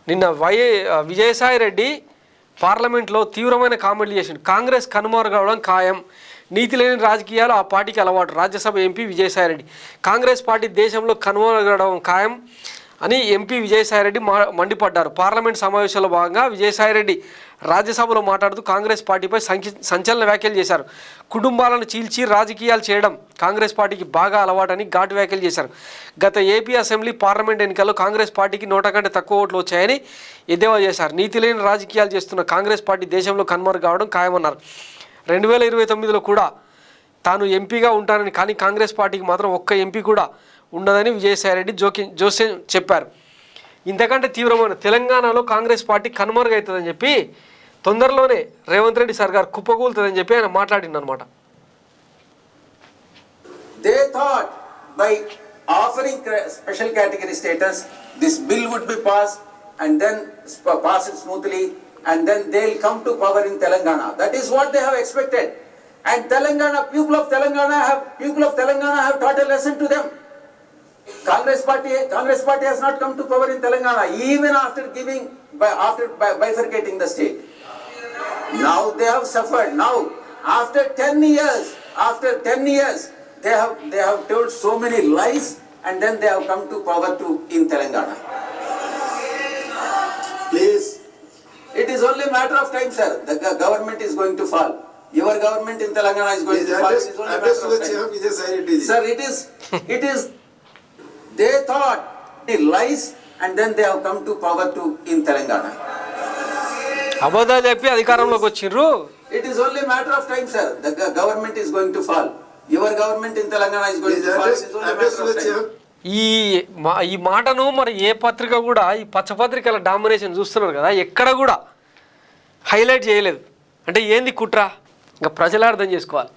నిన్న విజయసాయి రెడ్డి పార్లమెంట్లో తీవ్రమైన కామెంట్లు చేసిండు. కాంగ్రెస్ కనుమరుగవడం ఖాయం, నీతి లేని రాజకీయాలు ఆ పార్టీకి అలవాటు. రాజ్యసభ ఎంపీ విజయసాయి రెడ్డి కాంగ్రెస్ పార్టీ దేశంలో కనుమరుగవడం ఖాయం అని ఎంపీ విజయసాయిరెడ్డి మండిపడ్డారు. పార్లమెంట్ సమావేశంలో భాగంగా విజయసాయిరెడ్డి రాజ్యసభలో మాట్లాడుతూ కాంగ్రెస్ పార్టీపై సంచలన వ్యాఖ్యలు చేశారు. కుటుంబాలను చీల్చి రాజకీయాలు చేయడం కాంగ్రెస్ పార్టీకి బాగా అలవాటని ఘాటు వ్యాఖ్యలు చేశారు. గత ఏపీ అసెంబ్లీ పార్లమెంట్ ఎన్నికల్లో కాంగ్రెస్ పార్టీకి 100 కంటే తక్కువ ఓట్లు వచ్చాయని ఎద్దేవా చేశారు. నీతి లేని రాజకీయాలు చేస్తున్న కాంగ్రెస్ పార్టీ దేశంలో కనుమరుగు కావడం ఖాయమన్నారు. 2029లో కూడా తాను ఎంపీగా ఉంటానని, కానీ కాంగ్రెస్ పార్టీకి మాత్రం ఒక్క ఎంపీ కూడా ఉండదని విజయసాయిరెడ్డి జోస్యం చెప్పారు. ఇంతకంటే తీవ్రమైన తెలంగాణలో కాంగ్రెస్ పార్టీ కనుమరుగవుతుందని చెప్పి తొందరలోనే రేవంత్ రెడ్డి సర్కార్ కుప్పకూలుతుందని చెప్పి ఆయన మాట్లాడిందనమాట. They thought by offering special category status, this bill would be passed and then pass it smoothly, and then they'll come to power in Telangana. That is what they have expected. And people of Telangana have taught a lesson to them. Congress party has not come to power in Telangana even after bifurcating the state. Now they have suffered. Now after 10 years they have told so many lies, and then they have come to power in Telangana. Please, it is only a matter of time, sir. The government is going to fall. Your government in Telangana is going to fall. It is only a matter of time. Sir, it is they thought the lies, and then they have come to power in Telangana. అబద్ధాలు చెప్పి అధికారంలోకి వచ్చిర్రు. It is only a matter of time, sir. The government is going to fall. Your government in Telangana is going to fall. It is only a matter of time. ఈ మాటను మరి ఏ పత్రిక కూడా, ఈ పచ్చపత్రికల డామినేషన్ చూస్తున్నారు కదా, ఎక్కడ కూడా హైలైట్ చేయలేదు. అంటే ఏంది కుట్ర? ఇంకా ప్రజలు అర్థం చేసుకోవాలి.